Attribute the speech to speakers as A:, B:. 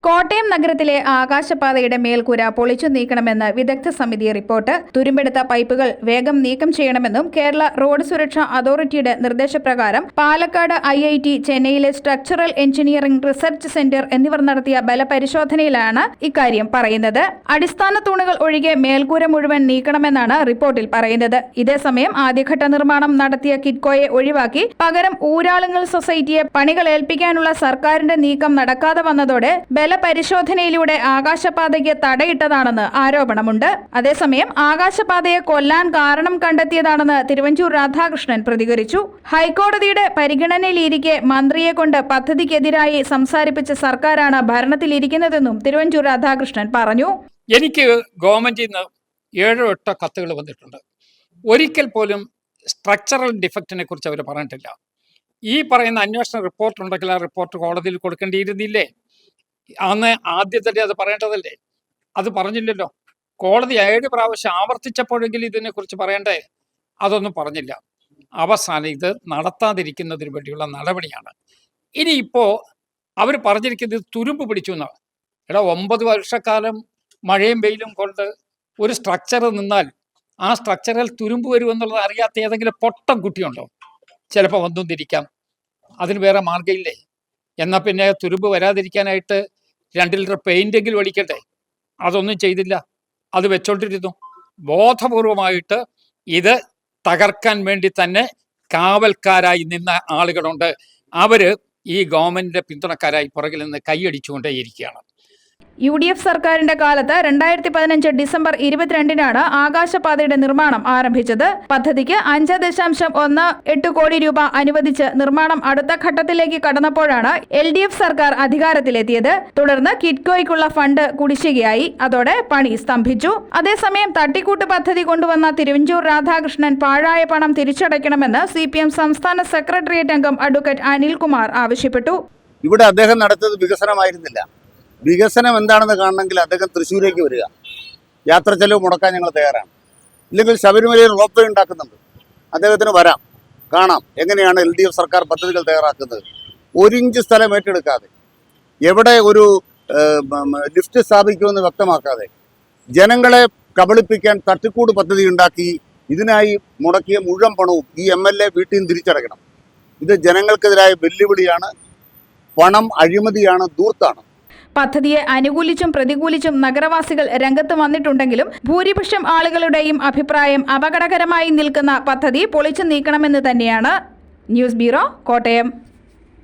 A: കോട്ടയം നഗരത്തിലെ ആകാശപാതയുടെ മേൽക്കൂര പൊളിച്ചു നീക്കണമെന്ന് വിദഗ്ധ സമിതി റിപ്പോർട്ട്. തുരുമ്പെടുത്ത പൈപ്പുകൾ വേഗം നീക്കം ചെയ്യണമെന്നും കേരള റോഡ് സുരക്ഷാ അതോറിറ്റിയുടെ നിർദ്ദേശപ്രകാരം പാലക്കാട് IIT, ചെന്നൈയിലെ സ്ട്രക്ചറൽ എഞ്ചിനീയറിംഗ് റിസർച്ച് സെന്റർ എന്നിവർ നടത്തിയ ബലപരിശോധനയിലാണ് ഇക്കാര്യം പറയുന്നത്. അടിസ്ഥാന തൂണുകൾ ഒഴികെ മേൽക്കൂര മുഴുവൻ നീക്കണമെന്നാണ് റിപ്പോർട്ടിൽ പറയുന്നത്. ഇതേസമയം ആദ്യഘട്ട നിർമ്മാണം നടത്തിയ കിറ്റ്കോയെ ഒഴിവാക്കി പകരം ഊരാളുങ്കൽ സൊസൈറ്റിയെ പണികൾ ഏൽപ്പിക്കാനുള്ള സർക്കാരിന്റെ നീക്കം നടക്കാതെ വന്നതോടെ പരിശോധനയിലൂടെ ആകാശപാതയ്ക്ക് തടയിട്ടതാണെന്ന് ആരോപണമുണ്ട്. അതേസമയം ആകാശപാതയെ കൊല്ലാൻ കാരണം കണ്ടെത്തിയതാണെന്ന് തിരുവഞ്ചൂർ രാധാകൃഷ്ണൻ പ്രതികരിച്ചു. ഹൈക്കോടതിയുടെ പരിഗണനയിലിരിക്കെ മന്ത്രിയെ കൊണ്ട് പദ്ധതിക്കെതിരായി സംസാരിപ്പിച്ച സർക്കാരാണ് ഭരണത്തിലിരിക്കുന്നതെന്നും തിരുവഞ്ചൂർ രാധാകൃഷ്ണൻ പറഞ്ഞു.
B: എനിക്ക് ഗവൺമെന്റിൽ നിന്ന് 7-8 കത്തുകൾ വന്നിട്ടുണ്ട്. ഒരിക്കൽ പോലും സ്ട്രക്ചറൽ ഡിഫക്റ്റിനെ കുറിച്ച് അവർ പറഞ്ഞിട്ടില്ല. ഈ പറയുന്ന അന്വേഷണ റിപ്പോർട്ട് ഉണ്ടെങ്കിൽ ആ റിപ്പോർട്ട് കോടതിയിൽ കൊടുക്കേണ്ടിയിരുന്നില്ലേ? അന്ന് ആദ്യത്തെ അത് പറയേണ്ടതല്ലേ? അത് പറഞ്ഞില്ലല്ലോ. കോടതി 7 പ്രാവശ്യം ആവർത്തിച്ചപ്പോഴെങ്കിലും ഇതിനെക്കുറിച്ച് പറയണ്ടേ? അതൊന്നും പറഞ്ഞില്ല. അവസാനം ഇത് നടത്താതിരിക്കുന്നതിന് വേണ്ടിയുള്ള നടപടിയാണ്. ഇനിയിപ്പോൾ അവർ പറഞ്ഞിരിക്കുന്നത് തുരുമ്പ് പിടിച്ചു എന്നാണ്. 9 വർഷക്കാലം മഴയും വെയിലും കൊണ്ട് ഒരു സ്ട്രക്ചർ നിന്നാൽ ആ സ്ട്രക്ചറിൽ തുരുമ്പ് വരുമെന്നുള്ളത് അറിയാത്ത ഏതെങ്കിലും പൊട്ടം കുട്ടിയുണ്ടോ? ചിലപ്പോൾ വന്നൊന്നിരിക്കാം. അതിന് വേറെ മാർഗ്ഗമില്ലേ? എന്നാൽ പിന്നെ തുരുമ്പ് വരാതിരിക്കാനായിട്ട് 2 ലിറ്റർ പെയിന്റെങ്കിലും അടിക്കട്ടെ. അതൊന്നും ചെയ്തില്ല. അത് വെച്ചോണ്ടിരുന്നു. ബോധപൂർവമായിട്ട് ഇത് തകർക്കാൻ വേണ്ടി തന്നെ കാവൽക്കാരായി നിന്ന ആളുകളുണ്ട്. അവര് ഈ ഗവൺമെന്റിന്റെ പിന്തുണക്കാരായി പുറകിൽ നിന്ന് കൈയടിച്ചുകൊണ്ടേയിരിക്കുകയാണ്.
A: UDF സർക്കാരിന്റെ കാലത്ത് 2015 ഡിസംബർ 22-നാണ് ആകാശപാതയുടെ നിർമ്മാണം ആരംഭിച്ചത്. പദ്ധതിക്ക് 5.18 കോടി രൂപ അനുവദിച്ച് നിർമ്മാണം അടുത്ത ഘട്ടത്തിലേക്ക് കടന്നപ്പോഴാണ് LDF സർക്കാർ അധികാരത്തിലെത്തിയത്. തുടർന്ന് കിറ്റ്കോയ്ക്കുള്ള ഫണ്ട് കുടിശ്ശികയായി. അതോടെ പണി സ്തംഭിച്ചു. അതേസമയം തട്ടിക്കൂട്ട് പദ്ധതി കൊണ്ടുവന്ന തിരുവഞ്ചൂർ രാധാകൃഷ്ണൻ പാഴായ പണം തിരിച്ചടയ്ക്കണമെന്ന് CPM സംസ്ഥാന സെക്രട്ടേറിയറ്റ് അംഗം അഡ്വക്കേറ്റ് അനിൽകുമാർ ആവശ്യപ്പെട്ടു.
C: ഇവിടെ അദ്ദേഹം നടത്തിയത് വികസനമായിരുന്നില്ല. വികസനം എന്താണെന്ന് കാണണമെങ്കിൽ അദ്ദേഹം തൃശ്ശൂരേക്ക് വരിക. യാത്ര ചെലവ് മുടക്കാൻ ഞങ്ങൾ തയ്യാറാണ്. ഇല്ലെങ്കിൽ ശബരിമലയിൽ റോപ്പ് വേ ഉണ്ടാക്കുന്നുണ്ട്. അദ്ദേഹത്തിന് വരാം, കാണാം എങ്ങനെയാണ് LDF സർക്കാർ പദ്ധതികൾ തയ്യാറാക്കുന്നത്. 1 ഇഞ്ച് സ്ഥലം ഏറ്റെടുക്കാതെ, എവിടെ ഒരു ലിഫ്റ്റ് സ്ഥാപിക്കുമെന്ന് വ്യക്തമാക്കാതെ, ജനങ്ങളെ കബളിപ്പിക്കാൻ തട്ടിക്കൂട് പദ്ധതി ഉണ്ടാക്കി ഇതിനായി മുടക്കിയ മുഴുവൻ പണവും ഈ MLA വീട്ടിൽ നിന്ന് തിരിച്ചടയ്ക്കണം. ഇത് ജനങ്ങൾക്കെതിരായ വെല്ലുവിളിയാണ്. പണം അഴിമതിയാണ്, ധൂർത്താണ്.
A: പദ്ധതിയെ അനുകൂലിച്ചും പ്രതികൂലിച്ചും നഗരവാസികൾ രംഗത്ത് വന്നിട്ടുണ്ടെങ്കിലും ഭൂരിപക്ഷം ആളുകളുടെയും അഭിപ്രായം അപകടകരമായി നിൽക്കുന്ന പദ്ധതി പൊളിച്ചു നീക്കണമെന്ന് തന്നെയാണ്. News bureau, Kottayam.